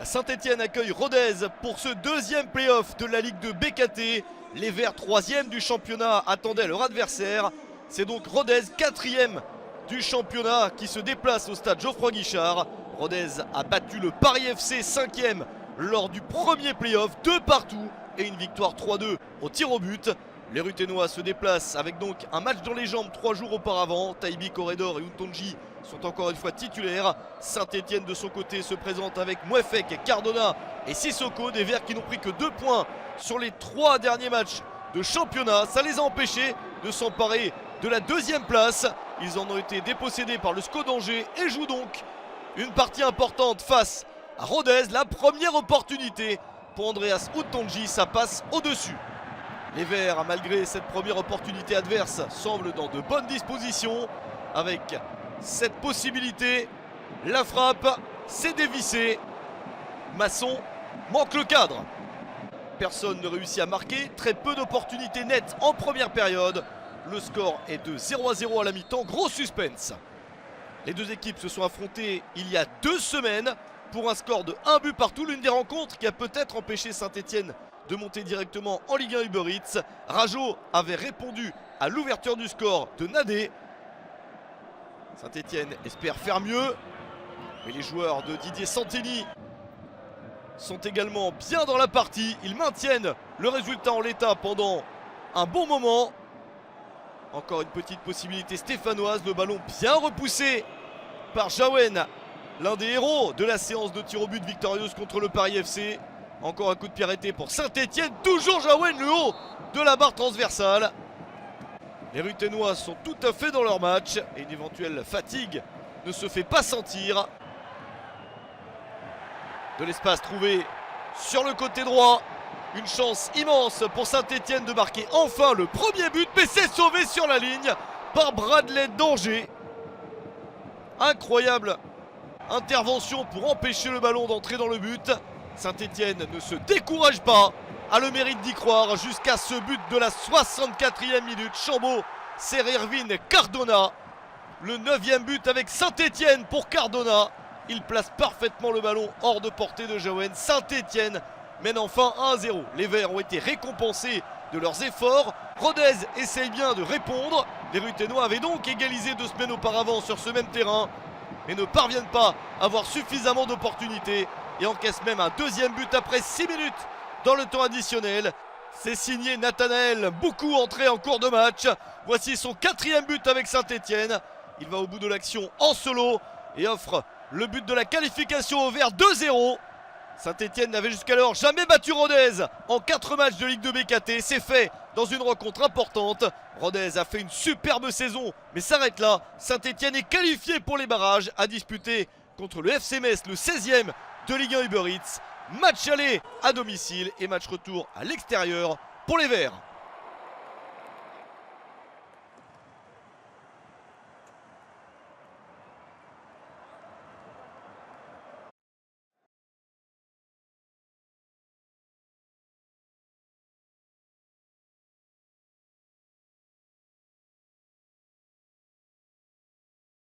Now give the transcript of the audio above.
Saint-Etienne accueille Rodez pour ce deuxième play-off de la Ligue de BKT. Les Verts, troisième du championnat, attendaient leur adversaire. C'est donc Rodez, quatrième du championnat, qui se déplace au stade Geoffroy Guichard. Rodez a battu le Paris FC, cinquième, lors du premier play-off, 2 partout et une victoire 3-2 au tir au but. Les Ruténois se déplacent avec donc un match dans les jambes 3 jours auparavant. Taibi, Corredor et Untonji sont encore une fois titulaires. Saint-Etienne de son côté se présente avec Mouefek, Cardona et Sissoko, des Verts qui n'ont pris que 2 points sur les 3 derniers matchs de championnat. Ça les a empêchés de s'emparer de la deuxième place. Ils en ont été dépossédés par le SCO d'Angers et jouent donc une partie importante face à Rodez. La première opportunité pour Andreas Untonji, ça passe au-dessus. Les Verts, malgré cette première opportunité adverse, semblent dans de bonnes dispositions. Avec cette possibilité, la frappe, c'est dévissé. Masson manque le cadre. Personne ne réussit à marquer, très peu d'opportunités nettes en première période. Le score est de 0-0 à la mi-temps, gros suspense. Les deux équipes se sont affrontées il y a 2 semaines pour un score de 1 but partout. L'une des rencontres qui a peut-être empêché Saint-Etienne de monter directement en Ligue 1 Uber Eats. Rajo avait répondu à l'ouverture du score de Nadé. Saint-Etienne espère faire mieux, mais les joueurs de Didier Santini sont également bien dans la partie. Ils maintiennent le résultat en l'état pendant un bon moment. Encore une petite possibilité stéphanoise, le ballon bien repoussé par Jaouen, l'un des héros de la séance de tir au but victorieuse contre le Paris FC. Encore un coup de pied arrêté pour Saint-Etienne, toujours Jaouen, le haut de la barre transversale. Les Ruténois sont tout à fait dans leur match et une éventuelle fatigue ne se fait pas sentir. De l'espace trouvé sur le côté droit. Une chance immense pour Saint-Etienne de marquer enfin le premier but, mais c'est sauvé sur la ligne par Bradley d'Angers. Incroyable intervention pour empêcher le ballon d'entrer dans le but. Saint-Etienne ne se décourage pas, a le mérite d'y croire jusqu'à ce but de la 64e minute. Chambaud, c'est Irvin Cardona. Le 9e but avec Saint-Etienne pour Cardona. Il place parfaitement le ballon hors de portée de Jaouen. Saint-Etienne mène enfin 1-0. Les Verts ont été récompensés de leurs efforts. Rodez essaye bien de répondre. Les Ruténois avaient donc égalisé 2 semaines auparavant sur ce même terrain, mais ne parviennent pas à avoir suffisamment d'opportunités et encaissent même un 2e but après 6 minutes dans le temps additionnel. C'est signé Nathanaël, beaucoup entré en cours de match. Voici son 4e but avec Saint-Etienne. Il va au bout de l'action en solo et offre le but de la qualification au Vert, 2-0. Saint-Etienne n'avait jusqu'alors jamais battu Rodez en 4 matchs de Ligue 2 BKT. C'est fait dans une rencontre importante. Rodez a fait une superbe saison, mais s'arrête là. Saint-Etienne est qualifié pour les barrages à disputer contre le FC Metz, le 16e de Ligue 1 Uber Eats. Match aller à domicile et match retour à l'extérieur pour les Verts.